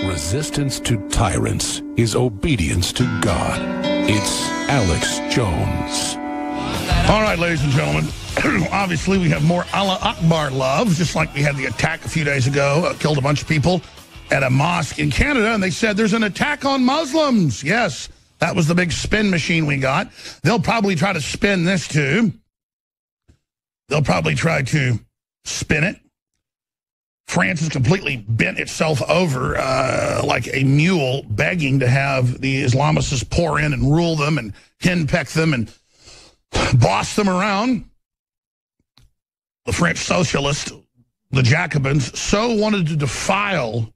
Resistance to tyrants is obedience to God. It's Alex Jones. All right, ladies and gentlemen, obviously we have more Allah Akbar love, just like we had the attack a few days ago, killed a bunch of people at a mosque in Canada, and they said there's an attack on Muslims. Yes, that was the big spin machine we got. They'll probably try to spin this too. They'll probably try to spin it. France has completely bent itself over like a mule, begging to have the Islamists pour in and rule them and henpeck them and boss them around. The French socialists, the Jacobins, so wanted to defile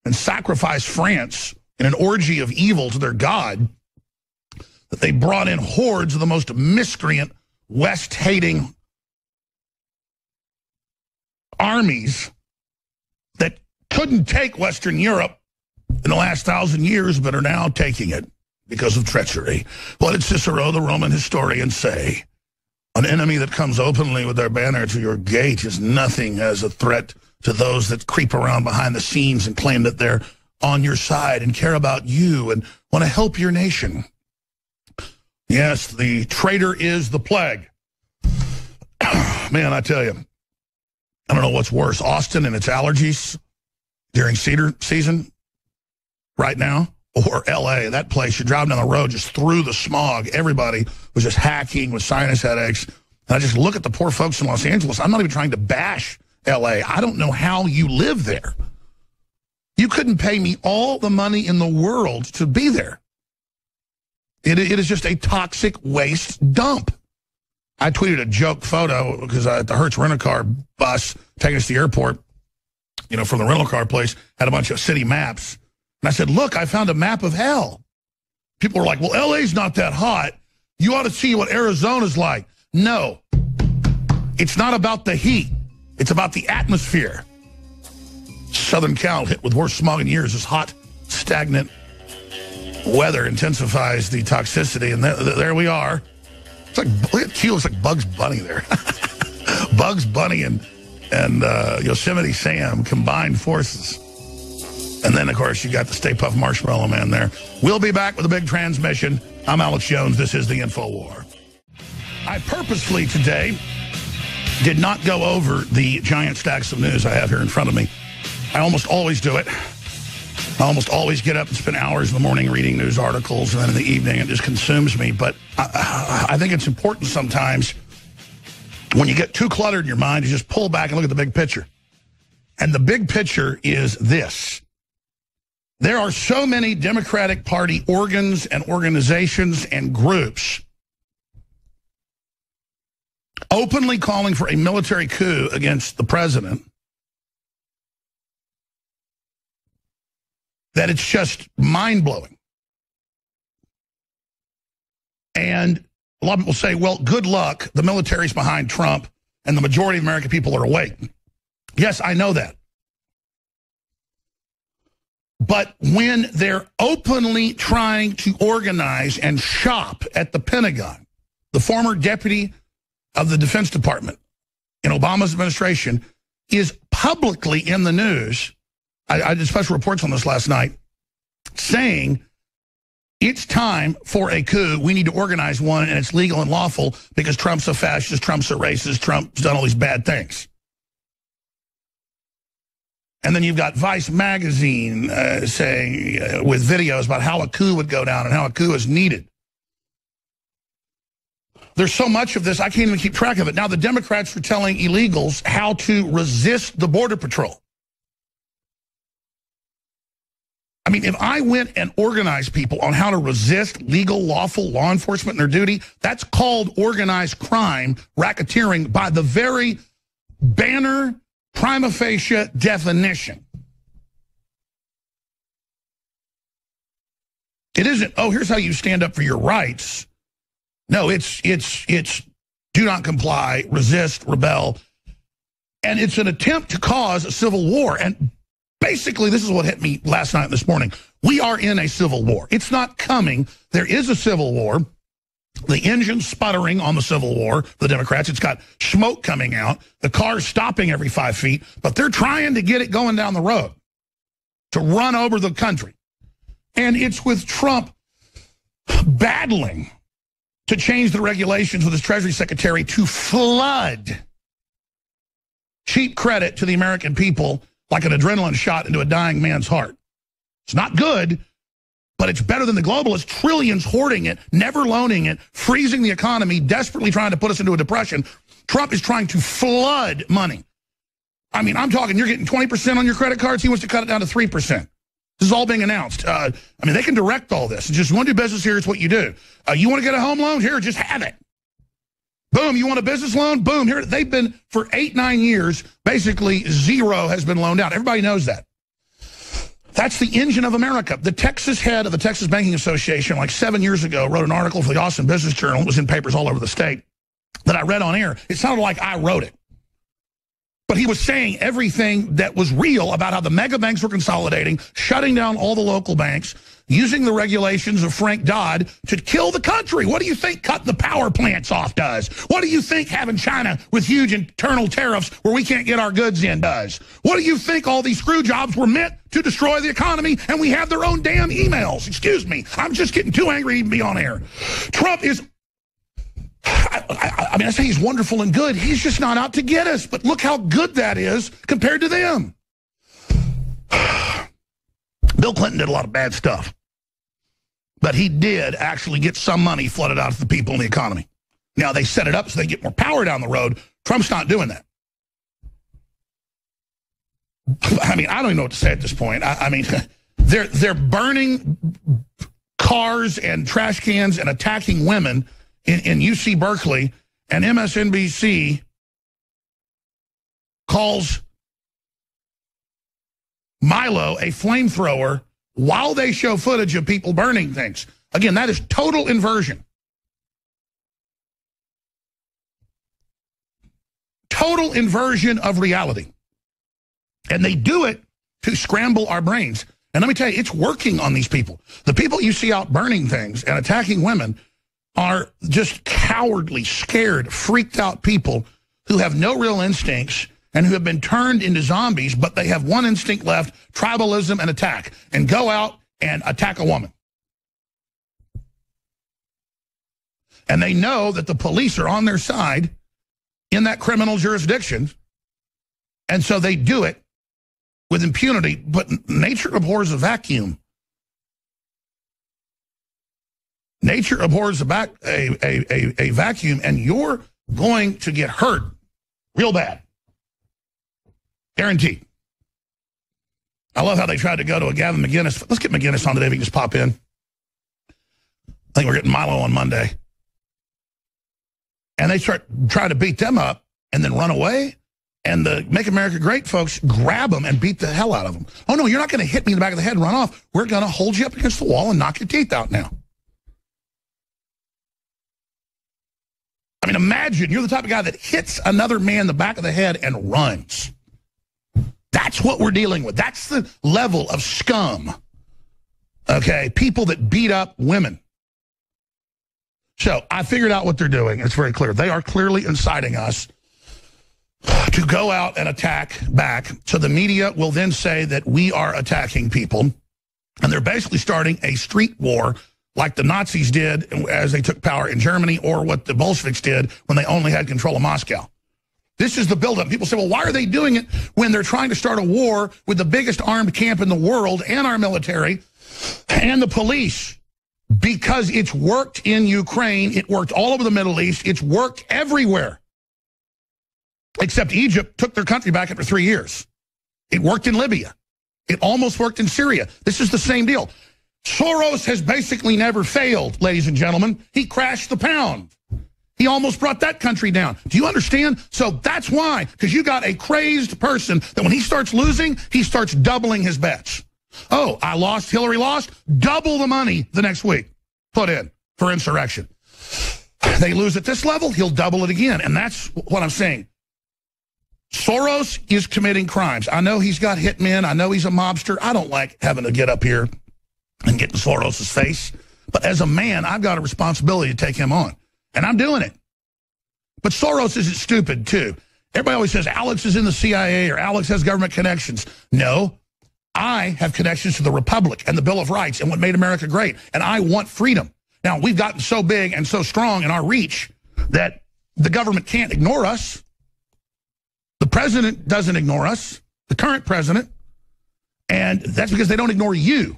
and sacrifice France in an orgy of evil to their God that they brought in hordes of the most miscreant, West-hating armies that couldn't take Western Europe in the last 1,000 years, but are now taking it because of treachery. What did Cicero, the Roman historian, say? An enemy that comes openly with their banner to your gate is nothing as a threat to those that creep around behind the scenes and claim that they're on your side and care about you and want to help your nation. Yes, the traitor is the plague. Man, I tell you, I don't know what's worse, Austin and its allergies during cedar season right now, or L.A., that place, you're driving down the road just through the smog. Everybody was just hacking with sinus headaches. And I just look at the poor folks in Los Angeles. I'm not even trying to bash L.A. I don't know how you live there. You couldn't pay me all the money in the world to be there. It is just a toxic waste dump. I tweeted a joke photo because the Hertz rental-car bus taking us to the airport, you know, from the rental car place, had a bunch of city maps. And I said, look, I found a map of hell. People were like, well, LA's not that hot. You ought to see what Arizona's like. No, it's not about the heat. It's about the atmosphere. Southern Cal, hit with worst smog in years, is hot, stagnant weather intensifies the toxicity. And there we are. It's like, look at Q, looks like Bugs Bunny there. Bugs Bunny and Yosemite Sam combined forces. And then, of course, you got the Stay Puft Marshmallow Man there. We'll be back with a big transmission. I'm Alex Jones. This is the InfoWar. I purposefully today did not go over the giant stacks of news I have here in front of me. I almost always do it. I almost always get up and spend hours in the morning reading news articles, and then in the evening it just consumes me. But I think it's important sometimes when you get too cluttered in your mind to just pull back and look at the big picture. And the big picture is this. There are so many Democratic Party organs and organizations and groups openly calling for a military coup against the president that it's just mind-blowing. And a lot of people say, well, good luck. The military's behind Trump, and the majority of American people are awake. Yes, I know that. But when they're openly trying to organize and shop at the Pentagon, the former deputy of the Defense Department in Obama's administration is publicly in the news. I did special reports on this last night, saying it's time for a coup. We need to organize one, and it's legal and lawful because Trump's a fascist, Trump's a racist, Trump's done all these bad things. And then you've got Vice magazine saying, with videos about how a coup would go down and how a coup is needed. There's so much of this, I can't even keep track of it. Now the Democrats are telling illegals how to resist the Border Patrol. I mean, if I went and organized people on how to resist legal, lawful law enforcement in their duty, that's called organized crime, racketeering, by the very banner prima facie definition. It isn't, oh, here's how you stand up for your rights. No, it's do not comply, resist, rebel. And it's an attempt to cause a civil war. And basically, this is what hit me last night and this morning. We are in a civil war. It's not coming. There is a civil war. The engine's sputtering on the Civil War, the Democrats. It's got smoke coming out. The car's stopping every 5 feet, but they're trying to get it going down the road. to run over the country. And it's with Trump battling to change the regulations with his Treasury Secretary to flood cheap credit to the American people like an adrenaline shot into a dying man's heart. It's not good, but it's better than the globalists, trillions hoarding it, never loaning it, freezing the economy, desperately trying to put us into a depression. Trump is trying to flood money. I mean, I'm talking, you're getting 20% on your credit cards. He wants to cut it down to 3%. This is all being announced. I mean, they can direct all this. Just want to do business here, it's what you do. You want to get a home loan? Here, just have it. Boom, you want a business loan? Boom, here. They've been, for 8-9 years, basically zero has been loaned out. Everybody knows that. That's the engine of America. The Texas head of the Texas Banking Association, like 7 years ago, wrote an article for the Austin Business Journal. It was in papers all over the state that I read on air. It sounded like I wrote it. But he was saying everything that was real about how the mega banks were consolidating, shutting down all the local banks, using the regulations of Frank Dodd to kill the country. What do you think cutting the power plants off does? What do you think having China with huge internal tariffs where we can't get our goods in does? What do you think all these screw jobs were meant to destroy the economy, and we have their own damn emails? Excuse me. I'm just getting too angry to even be on air. Trump is... I mean, I say he's wonderful and good. He's just not out to get us. But look how good that is compared to them. Bill Clinton did a lot of bad stuff. But he did actually get some money flooded out to the people in the economy. Now, they set it up so they get more power down the road. Trump's not doing that. I mean, I don't even know what to say at this point. I mean, they're burning cars and trash cans and attacking women in UC Berkeley, and MSNBC calls Milo a flamethrower while they show footage of people burning things. Again, that is total inversion. Total inversion of reality. And they do it to scramble our brains. And let me tell you, it's working on these people. The people you see out burning things and attacking women are just cowardly, scared, freaked out people who have no real instincts and who have been turned into zombies, but they have one instinct left, tribalism and attack, and go out and attack a woman. And they know that the police are on their side in that criminal jurisdiction, and so they do it with impunity, but nature abhors a vacuum. Nature abhors a vacuum, and you're going to get hurt real bad. Guaranteed. I love how they tried to go to a Gavin McInnes. Let's get McInnes on today if he can just pop in. I think we're getting Milo on Monday. And they try to beat them up and then run away. And the Make America Great folks grab them and beat the hell out of them. Oh, no, you're not going to hit me in the back of the head and run off. We're going to hold you up against the wall and knock your teeth out now. I mean, imagine you're the type of guy that hits another man in the back of the head and runs. That's what we're dealing with. That's the level of scum. Okay, people that beat up women. So I figured out what they're doing. It's very clear. They are clearly inciting us to go out and attack back. So the media will then say that we are attacking people. And they're basically starting a street war like the Nazis did as they took power in Germany, or what the Bolsheviks did when they only had control of Moscow. This is the buildup. People say, well, why are they doing it when they're trying to start a war with the biggest armed camp in the world and our military and the police? Because it's worked in Ukraine. It worked all over the Middle East. It's worked everywhere. Except Egypt took their country back after 3 years. It worked in Libya. It almost worked in Syria. This is the same deal. Soros has basically never failed, ladies and gentlemen. He crashed the pound. He almost brought that country down. Do you understand? So that's why, because you got a crazed person that when he starts losing, he starts doubling his bets. Oh, I lost, Hillary lost, double the money the next week put in for insurrection. They lose at this level, he'll double it again. And that's what I'm saying. Soros is committing crimes. I know he's got hitmen. I know he's a mobster. I don't like having to get up here and get in Soros' face. But as a man, I've got a responsibility to take him on. And I'm doing it. But Soros isn't stupid, too. Everybody always says Alex is in the CIA or Alex has government connections. No. I have connections to the Republic and the Bill of Rights and what made America great, and I want freedom. Now, we've gotten so big and so strong in our reach that the government can't ignore us. The president doesn't ignore us, the current president, and that's because they don't ignore you.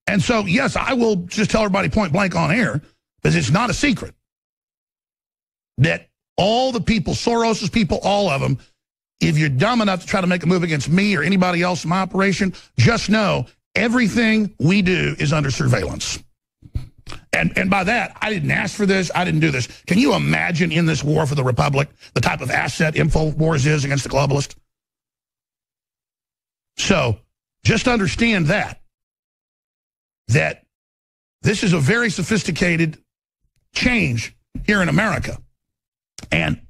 And so, yes, I will just tell everybody point blank on air, because it's not a secret, that all the people, Soros's people, all of them, if you're dumb enough to try to make a move against me or anybody else in my operation, just know everything we do is under surveillance. And by that, I didn't ask for this. I didn't do this. Can you imagine in this war for the Republic the type of asset InfoWars is against the globalist? So just understand that this is a very sophisticated change here in America. And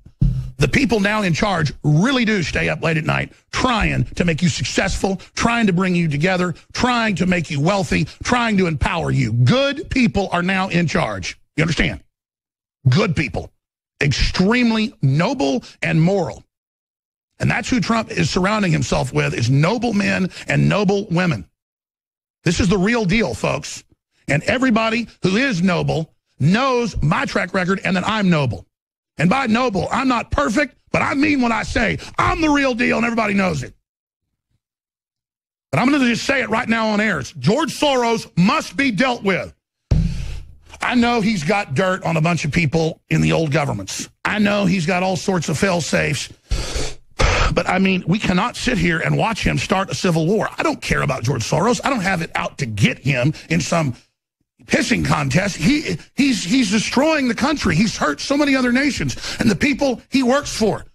the people now in charge really do stay up late at night trying to make you successful, trying to bring you together, trying to make you wealthy, trying to empower you. Good people are now in charge. You understand? Good people. Extremely noble and moral. And that's who Trump is surrounding himself with, is noble men and noble women. This is the real deal, folks. And everybody who is noble knows my track record and that I'm noble. And by noble, I'm not perfect, but I mean what I say. I'm the real deal, and everybody knows it. But I'm going to just say it right now on air. George Soros must be dealt with. I know he's got dirt on a bunch of people in the old governments. I know he's got all sorts of fail-safes. But, I mean, we cannot sit here and watch him start a civil war. I don't care about George Soros. I don't have it out to get him in some pissing contest. He's destroying the country. He's hurt so many other nations. And the people he works for,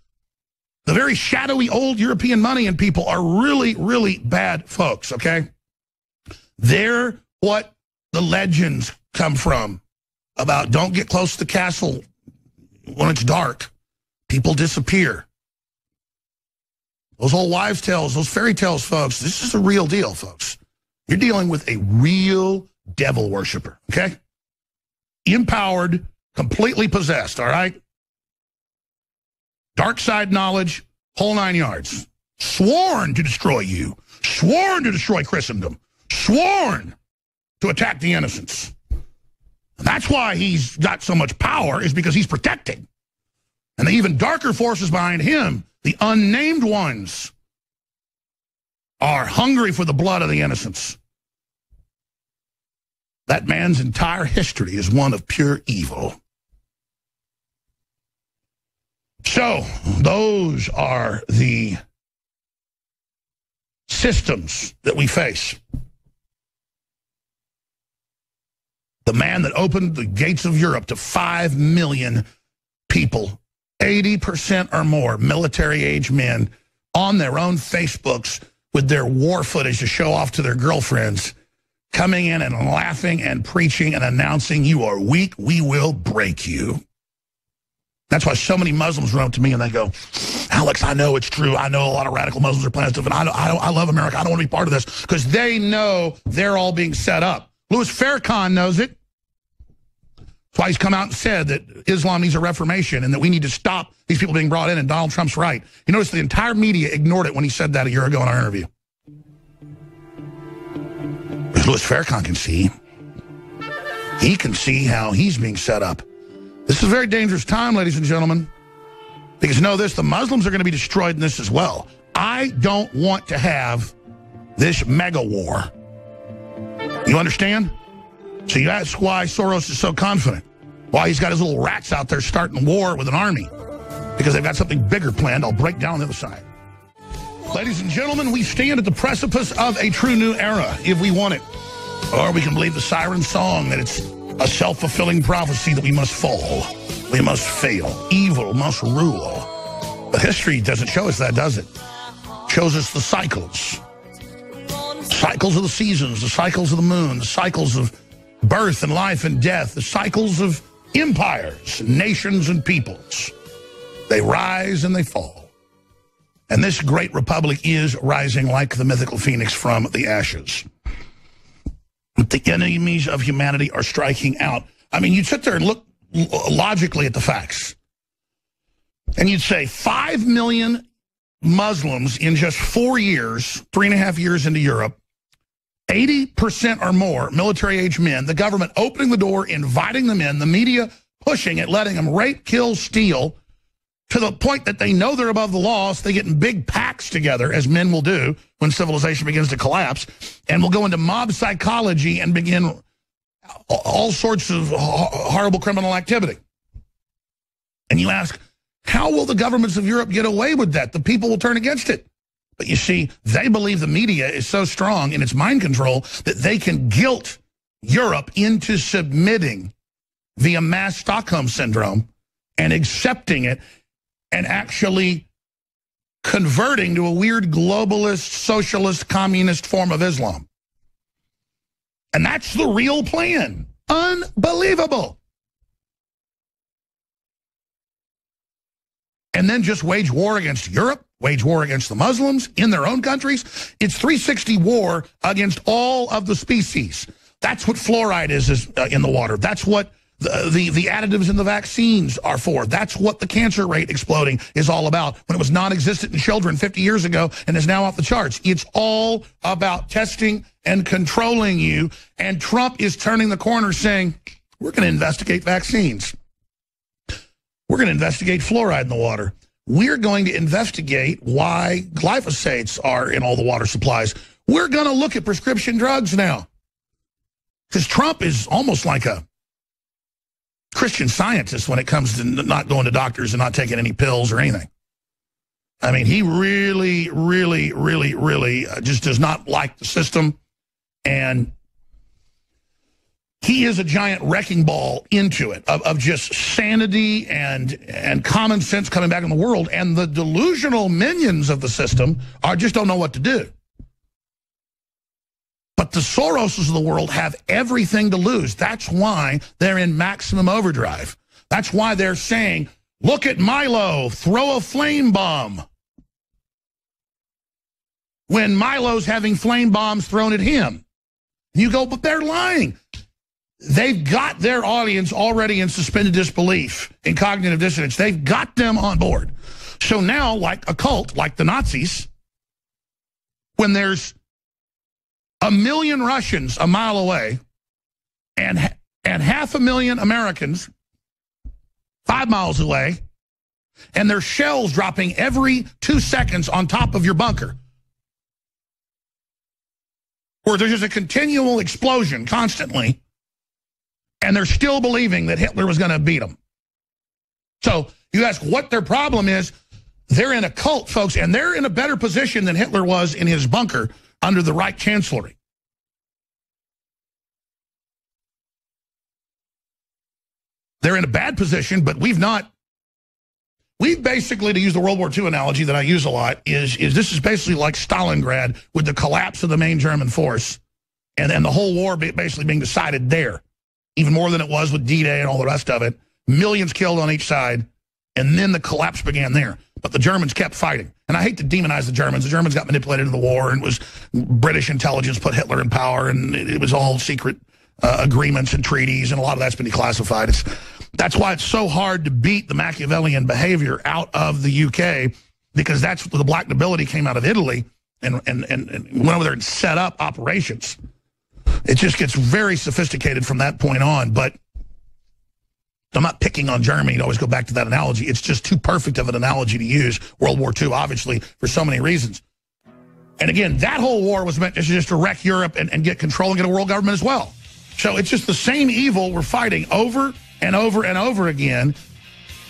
the very shadowy old European money and people, are really, really bad folks, okay? They're what the legends come from about don't get close to the castle when it's dark. People disappear. Those old wives' tales, those fairy tales, folks, this is a real deal, folks. You're dealing with a real devil worshiper, okay? Empowered, completely possessed, all right? Dark side knowledge, whole 9 yards. Sworn to destroy you. Sworn to destroy Christendom. Sworn to attack the innocents. And that's why he's got so much power, is because he's protected. And the even darker forces behind him, the unnamed ones, are hungry for the blood of the innocents. That man's entire history is one of pure evil. So, those are the systems that we face. The man that opened the gates of Europe to 5 million people, 80% or more military-age men, on their own Facebooks with their war footage to show off to their girlfriends, coming in and laughing and preaching and announcing, "You are weak, we will break you." That's why so many Muslims run up to me and they go, "Alex, I know it's true. I know a lot of radical Muslims are planning stuff, and I love America. I don't want to be part of this," because they know they're all being set up. Louis Farrakhan knows it. That's why he's come out and said that Islam needs a reformation and that we need to stop these people being brought in, and Donald Trump's right. You notice the entire media ignored it when he said that a year ago in our interview. Louis Farrakhan can see. He can see how he's being set up. This is a very dangerous time, ladies and gentlemen. Because know this, the Muslims are going to be destroyed in this as well. I don't want to have this mega war. You understand? So you ask why Soros is so confident. Why he's got his little rats out there starting war with an army. Because they've got something bigger planned. I'll break down the other side. Ladies and gentlemen, we stand at the precipice of a true new era, if we want it. Or we can believe the siren song that it's a self-fulfilling prophecy that we must fall. We must fail. Evil must rule. But history doesn't show us that, does it? It shows us the cycles. Cycles of the seasons, the cycles of the moon, the cycles of birth and life and death, the cycles of empires, nations and peoples. They rise and they fall. And this great republic is rising like the mythical phoenix from the ashes. The enemies of humanity are striking out. I mean, you'd sit there and look logically at the facts. And you'd say 5 million Muslims in just 4 years, 3.5 years into Europe, 80% or more military-age men, the government opening the door, inviting them in, the media pushing it, letting them rape, kill, steal, to the point that they know they're above the law, so they get in big packs together, as men will do when civilization begins to collapse, and will go into mob psychology and begin all sorts of horrible criminal activity. And you ask, how will the governments of Europe get away with that? The people will turn against it. But you see, they believe the media is so strong in its mind control that they can guilt Europe into submitting via mass Stockholm syndrome and accepting it and actually converting to a weird globalist, socialist, communist form of Islam. And that's the real plan. Unbelievable. And then just wage war against Europe, wage war against the Muslims in their own countries. It's 360 war against all of the species. That's what fluoride is in the water. That's what the additives in the vaccines are for. That's what the cancer rate exploding is all about, when it was non-existent in children 50 years ago and is now off the charts. It's all about testing and controlling you. And Trump is turning the corner saying, we're going to investigate vaccines. We're going to investigate fluoride in the water. We're going to investigate why glyphosates are in all the water supplies. We're going to look at prescription drugs now. Because Trump is almost like a Christian Scientist when it comes to not going to doctors and not taking any pills or anything. I mean, he really, really, really, really just does not like the system. And he is a giant wrecking ball into it of just sanity and common sense coming back in the world. And the delusional minions of the system just don't know what to do. But the Soroses of the world have everything to lose. That's why they're in maximum overdrive. That's why they're saying, look at Milo, throw a flame bomb. When Milo's having flame bombs thrown at him. You go, but they're lying. They've got their audience already in suspended disbelief, in cognitive dissonance. They've got them on board. So now, like a cult, like the Nazis, when there's 1 million Russians a mile away and 500,000 Americans 5 miles away, and there's shells dropping every 2 seconds on top of your bunker, or there's just a continual explosion constantly, and they're still believing that Hitler was going to beat them. So you ask what their problem is. They're in a cult, folks, and they're in a better position than Hitler was in his bunker under the Reich Chancellery. They're in a bad position, but we've basically, to use the World War II analogy that I use a lot, is this is basically like Stalingrad with the collapse of the main German force and the whole war basically being decided there. Even more than it was with D-Day and all the rest of it. Millions killed on each side, and then the collapse began there. But the Germans kept fighting. And I hate to demonize the Germans. The Germans got manipulated into the war, and it was British intelligence put Hitler in power, and it was all secret agreements and treaties, and a lot of that's been declassified. That's why it's so hard to beat the Machiavellian behavior out of the UK, because that's the black nobility came out of Italy and went over there and set up operations. It just gets very sophisticated from that point on, but I'm not picking on Germany to always go back to that analogy. It's just too perfect of an analogy to use. World War II, obviously, for so many reasons. And again, that whole war was meant just to wreck Europe and get control and get a world government as well. So it's just the same evil we're fighting over and over and over again.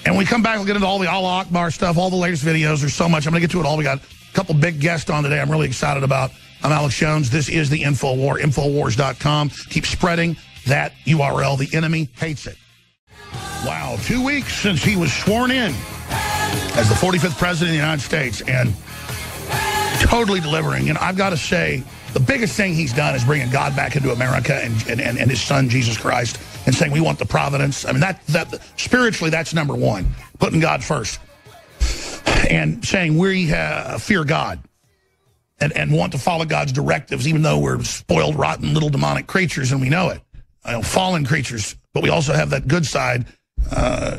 And when we come back, we'll get into all the Allah Akbar stuff, all the latest videos. There's so much. I'm going to get to it all. We got a couple big guests on today I'm really excited about. I'm Alex Jones. This is the InfoWar, Infowars.com. Keep spreading that URL. The enemy hates it. Wow, 2 weeks since he was sworn in as the 45th president of the United States, and totally delivering. And I've got to say, the biggest thing he's done is bringing God back into America and his son, Jesus Christ, and saying we want the providence. I mean, that spiritually, that's number one, putting God first. And saying we fear God and want to follow God's directives, even though we're spoiled, rotten, little demonic creatures, and we know it. Fallen creatures, but we also have that good side,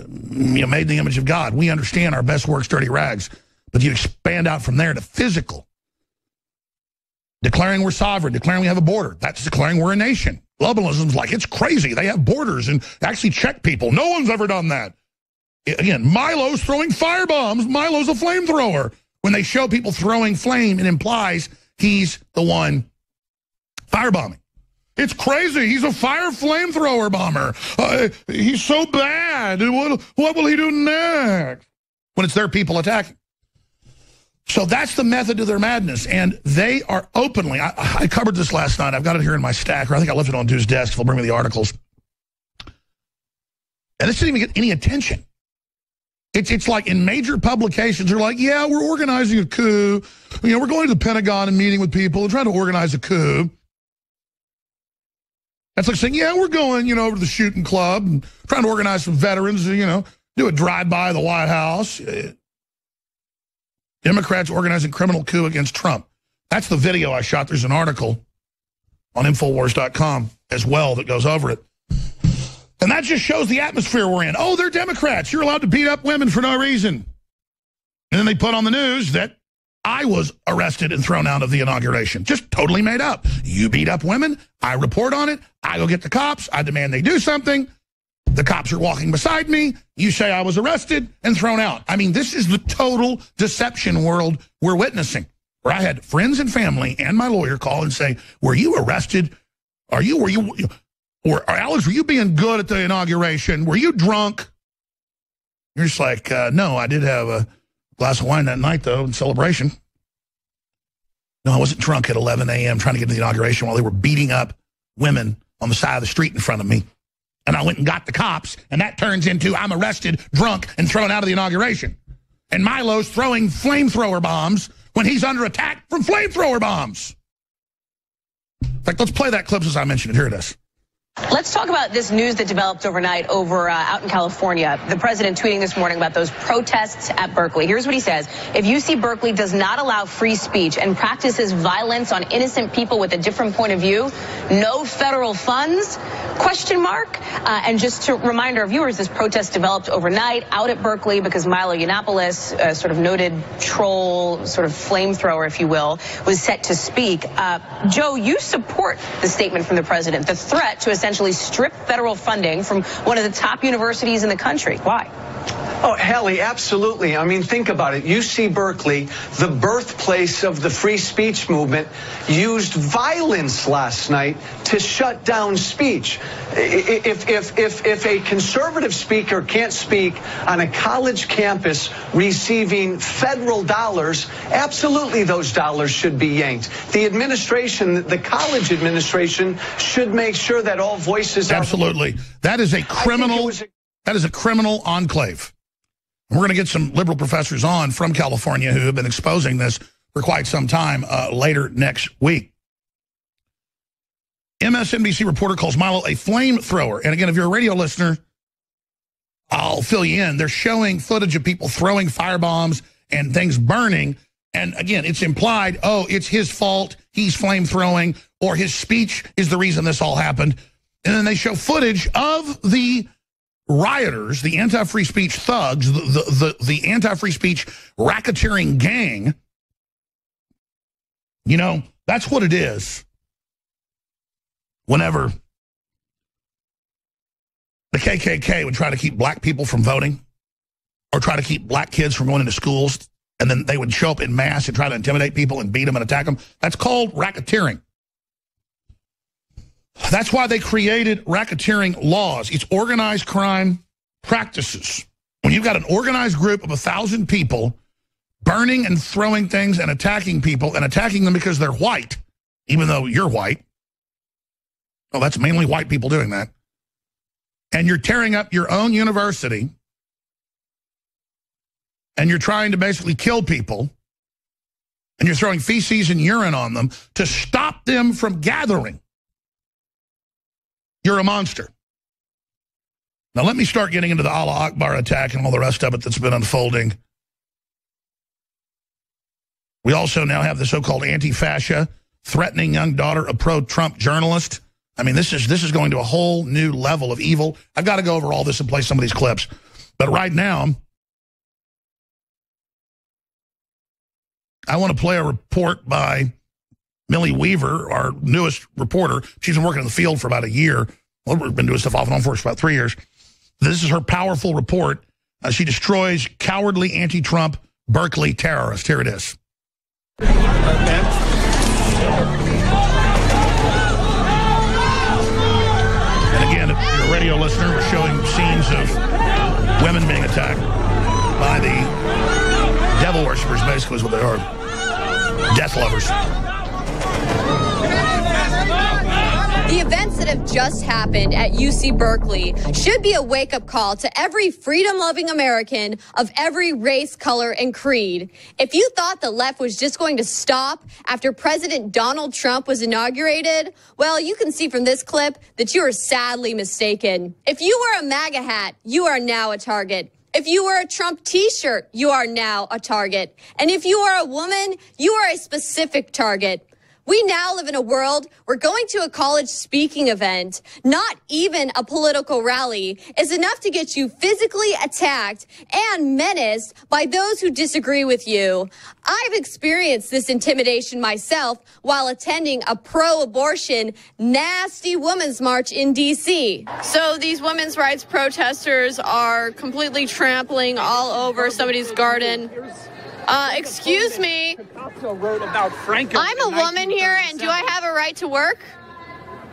made in the image of God. We understand our best works, dirty rags. But you expand out from there to physical. Declaring we're sovereign, declaring we have a border. That's declaring we're a nation. Globalism's like, it's crazy. They have borders and actually check people. No one's ever done that. Again, Milo's throwing firebombs. Milo's a flamethrower. When they show people throwing flame, it implies he's the one firebombing. It's crazy. He's a flamethrower bomber. He's so bad. What will he do next? When it's their people attacking. So that's the method to their madness. And they are openly, I covered this last night. I've got it here in my stack, or I think I left it on Dude's desk. He'll bring me the articles. And this didn't even get any attention. It's like in major publications, they're like, yeah, we're organizing a coup. You know, we're going to the Pentagon and meeting with people and trying to organize a coup. That's like saying, yeah, we're going, over to the shooting club and trying to organize some veterans, do a drive-by of the White House. Democrats organizing criminal coup against Trump. That's the video I shot. There's an article on Infowars.com as well that goes over it. And that just shows the atmosphere we're in. Oh, they're Democrats. You're allowed to beat up women for no reason. And then they put on the news that I was arrested and thrown out of the inauguration. Just totally made up. You beat up women. I report on it. I go get the cops. I demand they do something. The cops are walking beside me. You say I was arrested and thrown out. I mean, this is the total deception world we're witnessing. Where I had friends and family and my lawyer call and say, were you arrested? Or Alex, were you being good at the inauguration? Were you drunk? You're just like, no, I did have a glass of wine that night, though, in celebration. No, I wasn't drunk at 11 a.m. trying to get to the inauguration while they were beating up women on the side of the street in front of me. And I went and got the cops, and that turns into I'm arrested, drunk, and thrown out of the inauguration. And Milo's throwing flamethrower bombs when he's under attack from flamethrower bombs. In fact, let's play that clip as I mentioned it. Here it is. Let's talk about this news that developed overnight out in California. The president tweeting this morning about those protests at Berkeley. Here's what he says. If UC Berkeley does not allow free speech and practices violence on innocent people with a different point of view, no federal funds? ? And just to remind our viewers, this protest developed overnight out at Berkeley because Milo Yiannopoulos, sort of noted troll, sort of flamethrower, if you will, was set to speak. Joe, you support the statement from the president, the threat to essentially strip federal funding from one of the top universities in the country. Why? Oh, Hallie, absolutely. I mean, think about it. UC Berkeley, the birthplace of the free speech movement, used violence last night to shut down speech. If a conservative speaker can't speak on a college campus receiving federal dollars, absolutely those dollars should be yanked. The administration, the college administration, should make sure that all voices are... Absolutely. That is a criminal... That is a criminal enclave. We're going to get some liberal professors on from California who have been exposing this for quite some time later next week. MSNBC reporter calls Milo a flamethrower. And again, if you're a radio listener, I'll fill you in. They're showing footage of people throwing firebombs and things burning. And again, it's implied, oh, it's his fault. He's flamethrowing, or his speech is the reason this all happened. And then they show footage of the rioters, the anti-free speech thugs, the anti-free speech racketeering gang. That's what it is. Whenever the KKK would try to keep black people from voting or try to keep black kids from going into schools, and then they would show up in mass and try to intimidate people and beat them and attack them, that's called racketeering. That's why they created racketeering laws. It's organized crime practices. When you've got an organized group of 1,000 people burning and throwing things and attacking people and attacking them because they're white, even though you're white. Well, that's mainly white people doing that. And you're tearing up your own university and you're trying to basically kill people and you're throwing feces and urine on them to stop them from gathering. You're a monster. Now, let me start getting into the Allah Akbar attack and all the rest of it that's been unfolding. We also now have the so-called anti-fascia threatening young daughter of pro-Trump journalist. I mean, this is going to a whole new level of evil. I've got to go over all this and play some of these clips. But right now, I want to play a report by Millie Weaver, our newest reporter. She's been working in the field for about a year. Well, we've been doing stuff off and on for about 3 years. This is her powerful report. She destroys cowardly anti-Trump Berkeley terrorist. Here it is. And again, if you're a radio listener, we're showing scenes of women being attacked by the devil worshippers, basically is what they are. Death lovers. The events that have just happened at UC Berkeley should be a wake-up call to every freedom-loving American of every race, color, and creed. If you thought the left was just going to stop after President Donald Trump was inaugurated, well, you can see from this clip that you are sadly mistaken. If you wear a MAGA hat, you are now a target. If you wear a Trump t-shirt, you are now a target. And if you are a woman, you are a specific target. We now live in a world where going to a college speaking event, not even a political rally, is enough to get you physically attacked and menaced by those who disagree with you. I've experienced this intimidation myself while attending a pro-abortion, nasty women's march in D.C. So these women's rights protesters are completely trampling all over somebody's garden. Excuse me. I'm a woman here, and do I have a right to work?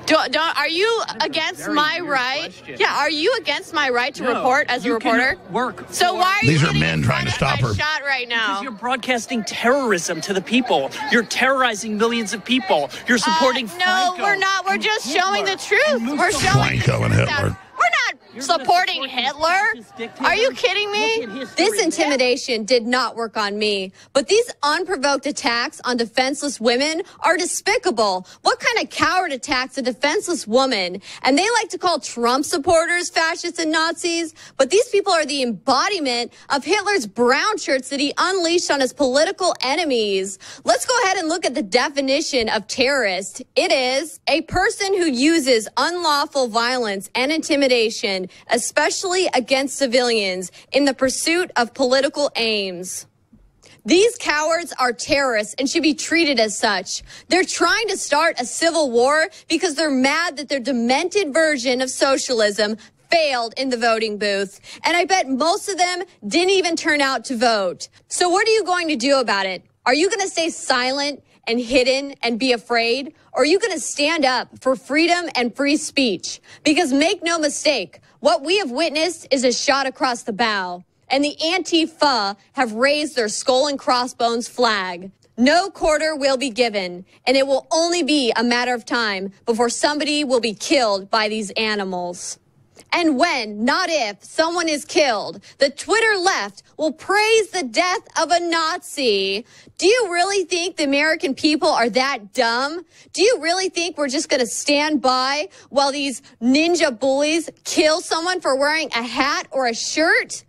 Are you against my right? Yeah, are you against my right to report as a reporter? Work. So why are you? These are men trying to stop her. Shot right now. Because you're broadcasting terrorism to the people. You're terrorizing millions of people. You're supporting Franco. No, we're not. We're just showing the truth. We're showing Franco and Hitler. We're not supporting Hitler. Are you kidding me? This intimidation did not work on me, but these unprovoked attacks on defenseless women are despicable. What kind of coward attacks a defenseless woman? And they like to call Trump supporters fascists and Nazis, but these people are the embodiment of Hitler's brown shirts that he unleashed on his political enemies. Let's go ahead and look at the definition of terrorist. It is a person who uses unlawful violence and intimidation, especially against civilians, in the pursuit of political aims. These cowards are terrorists and should be treated as such. They're trying to start a civil war because they're mad that their demented version of socialism failed in the voting booth. And I bet most of them didn't even turn out to vote. So what are you going to do about it? Are you going to stay silent and hidden and be afraid? Or are you going to stand up for freedom and free speech? Because make no mistake, what we have witnessed is a shot across the bow. And the Antifa have raised their skull and crossbones flag. No quarter will be given, and it will only be a matter of time before somebody will be killed by these animals. And when, not if, someone is killed, the Twitter left will praise the death of a Nazi. Do you really think the American people are that dumb? Do you really think we're just going to stand by while these ninja bullies kill someone for wearing a hat or a shirt?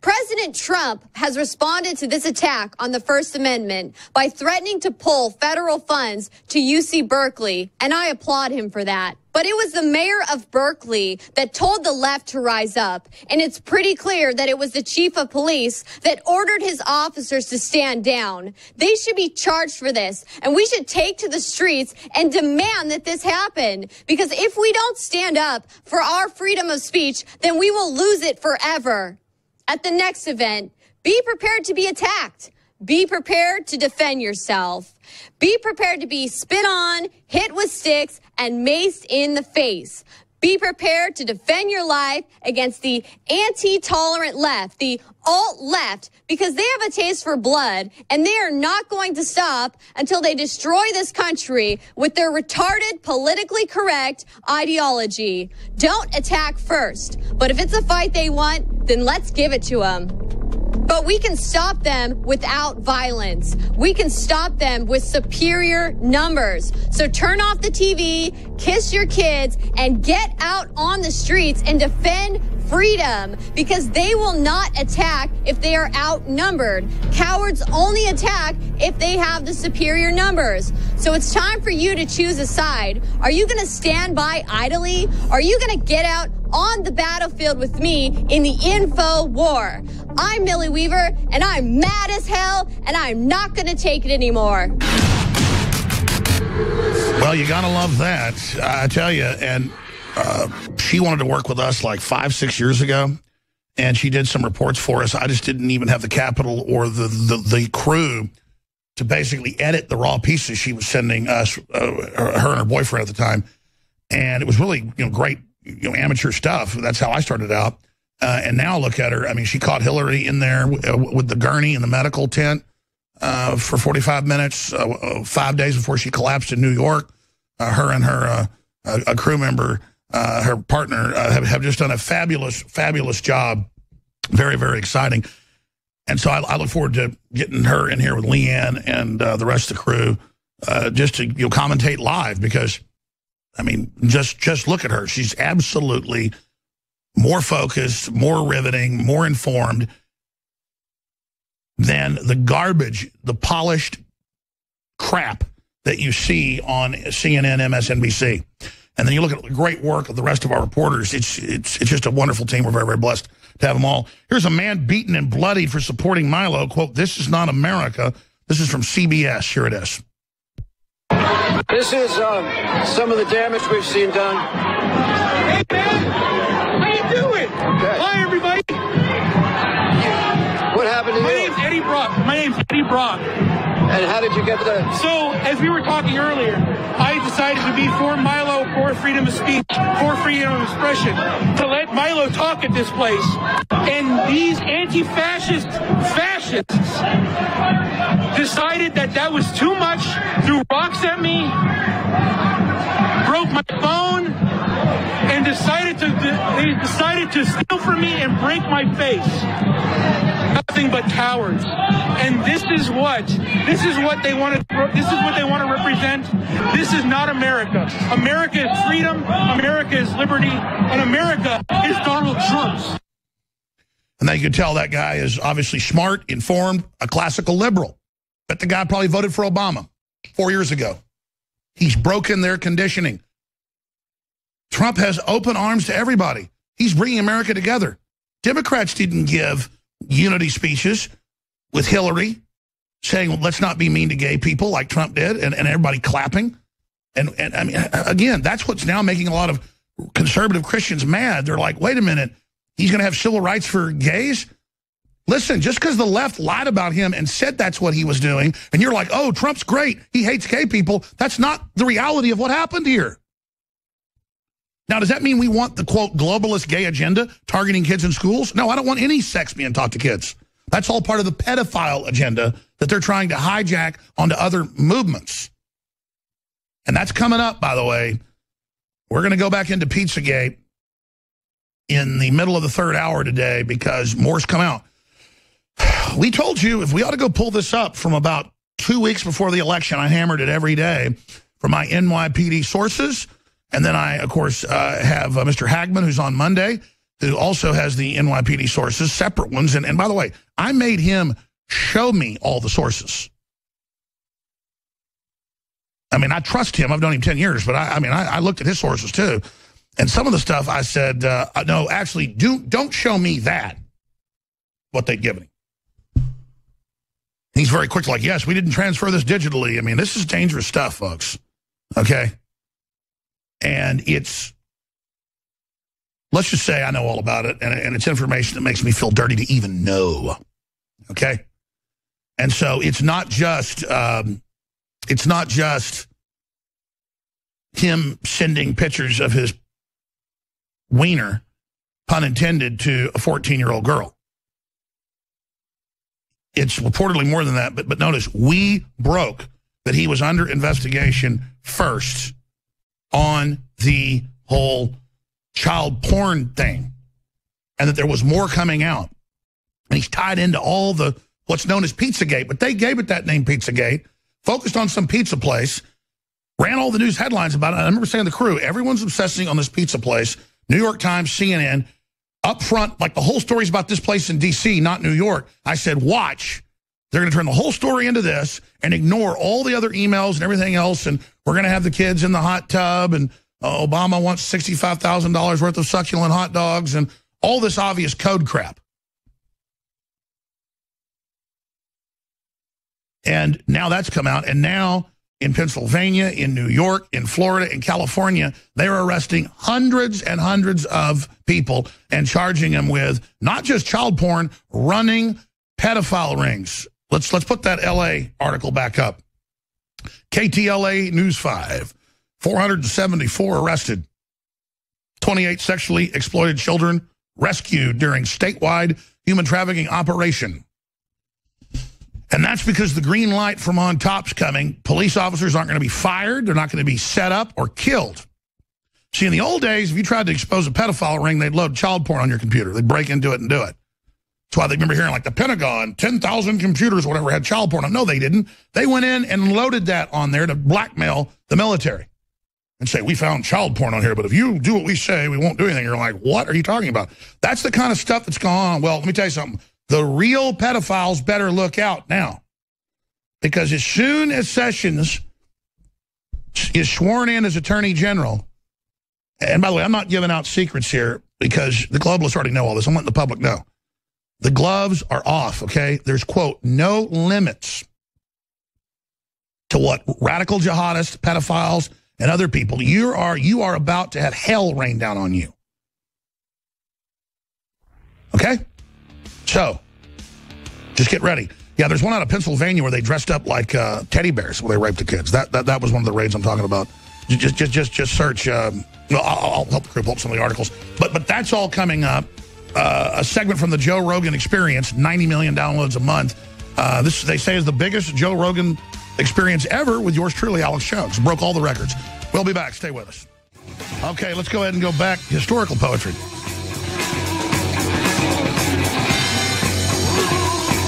President Trump has responded to this attack on the First Amendment by threatening to pull federal funds to UC Berkeley, and I applaud him for that. But it was the mayor of Berkeley that told the left to rise up, and it's pretty clear that it was the chief of police that ordered his officers to stand down. They should be charged for this, and we should take to the streets and demand that this happen. Because if we don't stand up for our freedom of speech, then we will lose it forever. At the next event, be prepared to be attacked. Be prepared to defend yourself. Be prepared to be spit on, hit with sticks, and maced in the face. Be prepared to defend your life against the anti-tolerant left, the alt-left, because they have a taste for blood, and they are not going to stop until they destroy this country with their retarded, politically correct ideology. Don't attack first, but if it's a fight they want, then let's give it to them. But we can stop them without violence. We can stop them with superior numbers. So turn off the TV, kiss your kids, and get out on the streets and defend freedom because they will not attack if they are outnumbered. Cowards only attack if they have the superior numbers. So it's time for you to choose a side. Are you going to stand by idly? Are you going to get out on the battlefield with me in the info war? I'm Millie Weaver, and I'm mad as hell, and I'm not going to take it anymore. Well, you gotta love that, I tell you. And she wanted to work with us like 5-6 years ago, and she did some reports for us. I just didn't even have the capital or the crew to basically edit the raw pieces she was sending us, her and her boyfriend at the time. And it was really great, amateur stuff. That's how I started out. And now look at her. I mean, she caught Hillary in there with the gurney in the medical tent for 45 minutes, 5 days before she collapsed in New York. Her and her a crew member, her partner, have just done a fabulous job. Very, very exciting. And so I look forward to getting her in here with Leanne and the rest of the crew just to commentate live, because, I mean, just look at her. She's absolutely more focused, more riveting, more informed than the garbage, the polished crap that you see on CNN, MSNBC. And then you look at the great work of the rest of our reporters. It's just a wonderful team. We're very, very blessed to have them all. Here's a man beaten and bloodied for supporting Milo. Quote, "This is not America." This is from CBS. Here it is. This is some of the damage we've seen done. Hey, man. How you doing? Okay. Hi, everybody. What happened to you? My name's Eddie Brock. And how did you get there? So, as we were talking earlier, I decided to be for Milo, for freedom of speech, for freedom of expression, to let Milo talk at this place. And these anti-fascist fascists decided that was too much, threw rocks at me, broke my phone, and decided to steal from me and break my face. Nothing but cowards. And this is what they want to represent. This is not America. America is freedom, America is liberty, and America is Donald Trump's. And then you can tell that guy is obviously smart, informed, a classical liberal. But the guy probably voted for Obama 4 years ago. He's broken their conditioning. Trump has open arms to everybody. He's bringing America together. Democrats didn't give unity speeches with Hillary saying, well, let's not be mean to gay people like Trump did, and everybody clapping. And I mean, again, that's what's now making a lot of conservative Christians mad. They're like, wait a minute, he's going to have civil rights for gays? Listen, just because the left lied about him and said that's what he was doing, and you're like, oh, Trump's great, he hates gay people, that's not the reality of what happened here. Now, does that mean we want the, quote, globalist gay agenda targeting kids in schools? No, I don't want any sex being taught to kids. That's all part of the pedophile agenda that they're trying to hijack onto other movements. And that's coming up, by the way. We're going to go back into Pizzagate in the middle of the third hour today because more's come out. We told you if we ought to go pull this up from about 2 weeks before the election. I hammered it every day from my NYPD sources. And then I, of course, have Mr. Hagman, who's on Monday, who also has the NYPD sources, separate ones. And by the way, I made him show me all the sources. I mean, I trust him. I've known him 10 years, but I looked at his sources too. And some of the stuff I said, no, actually, don't show me that, what they'd given him. He's very quick, like, yes, we didn't transfer this digitally. I mean, this is dangerous stuff, folks. Okay? And it's, let's just say I know all about it, and it's information that makes me feel dirty to even know. Okay? And so it's not just him sending pictures of his wiener, pun intended, to a 14-year-old girl. It's reportedly more than that, but notice, we broke that he was under investigation first on the whole child porn thing, and that there was more coming out. And he's tied into all the what's known as Pizzagate, but they gave it that name, Pizzagate, focused on some pizza place, ran all the news headlines about it. I remember saying to the crew, everyone's obsessing on this pizza place, New York Times, CNN, up front, like the whole story's about this place in D.C., not New York. I said, watch. They're going to turn the whole story into this and ignore all the other emails and everything else, and we're going to have the kids in the hot tub, and Obama wants $65,000 worth of succulent hot dogs, and all this obvious code crap. And now that's come out, and now in Pennsylvania, in New York, in Florida, in California, they're arresting hundreds and hundreds of people and charging them with not just child porn, running pedophile rings. Let's put that L.A. article back up. KTLA News 5, 474 arrested, 28 sexually exploited children rescued during statewide human trafficking operation. And that's because the green light from on top's coming. Police officers aren't going to be fired. They're not going to be set up or killed. See, in the old days, if you tried to expose a pedophile ring, they'd load child porn on your computer. They'd break into it and do it. That's why they remember hearing like the Pentagon, 10,000 computers or whatever had child porn. No, they didn't. They went in and loaded that on there to blackmail the military and say, we found child porn on here, but if you do what we say, we won't do anything. You're like, what are you talking about? That's the kind of stuff that's going on. Well, let me tell you something. The real pedophiles better look out now, because as soon as Sessions is sworn in as Attorney General, and by the way, I'm not giving out secrets here because the globalists already know all this. I'm letting the public know. The gloves are off, okay? There's, quote, no limits to what radical jihadists, pedophiles, and other people, you are about to have hell rain down on you. Okay? So, just get ready. Yeah, there's one out of Pennsylvania where they dressed up like teddy bears where they raped the kids. That was one of the raids I'm talking about. Just search. I'll help the crew pull up some of the articles. But that's all coming up. A segment from the Joe Rogan Experience, 90 million downloads a month. This, they say, is the biggest Joe Rogan experience ever with yours truly, Alex Jones. Broke all the records. We'll be back. Stay with us. Okay, let's go ahead and go back. Historical poetry.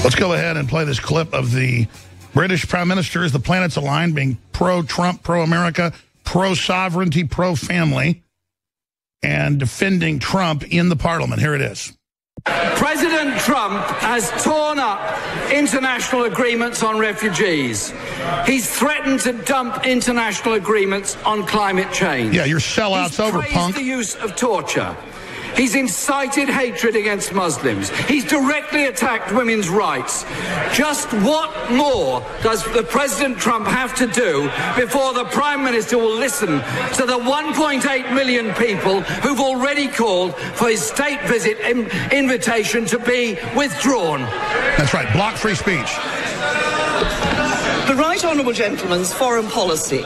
Let's go ahead and play this clip of the British Prime Minister as the planets aligned, being pro-Trump, pro-America, pro-sovereignty, pro-family, and defending Trump in the Parliament. Here it is. President Trump has torn up international agreements on refugees. He's threatened to dump international agreements on climate change. Yeah, your sellout's over, punk. He's praised the use of torture. He's incited hatred against Muslims. He's directly attacked women's rights. Just what more does the President Trump have to do before the Prime Minister will listen to the 1.8 million people who've already called for his state visit invitation to be withdrawn? That's right. Block free speech. The Right Honourable Gentleman's foreign policy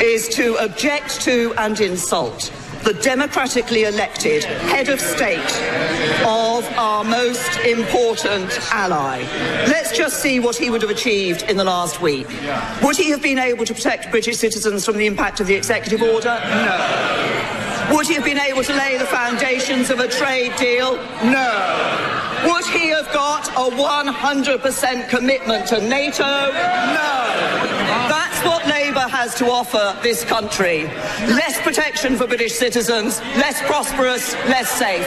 is to object to and insult the democratically elected head of state of our most important ally. Let's just see what he would have achieved in the last week. Would he have been able to protect British citizens from the impact of the executive order? No. Would he have been able to lay the foundations of a trade deal? No. Would he have got a 100% commitment to NATO? No. That's what Labour has to offer this country. Less protection for British citizens, less prosperous, less safe.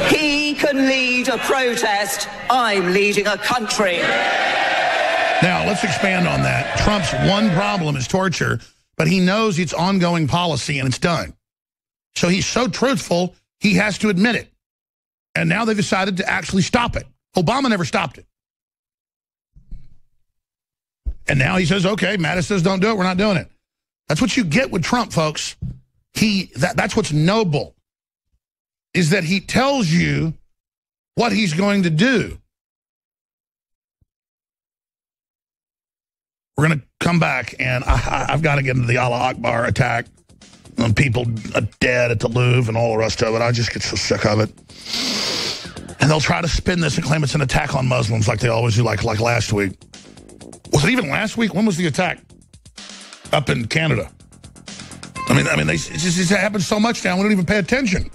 He can lead a protest. I'm leading a country. Now, let's expand on that. Trump's one problem is torture, but he knows it's ongoing policy and it's done. So he's so truthful, he has to admit it. And now they've decided to actually stop it. Obama never stopped it. And now he says, okay, Mattis says don't do it, we're not doing it. That's what you get with Trump, folks. That's what's noble, is that he tells you what he's going to do. We're going to come back, and I've got to get into the Allah Akbar attack on people dead at the Louvre and all the rest of it. I just get so sick of it. And they'll try to spin this and claim it's an attack on Muslims like they always do, like last week. Was it even last week? When was the attack? Up in Canada. I mean, it happens so much now, we don't even pay attention.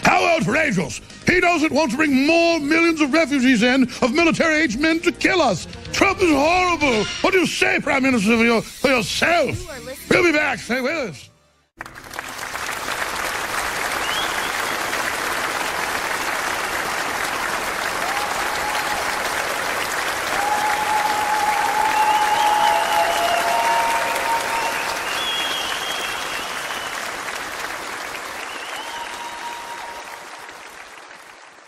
How old for angels? He doesn't want to bring more millions of refugees in, of military-aged men to kill us. Trump is horrible. What do you say, Prime Minister, for yourself? We'll be back. Stay with us.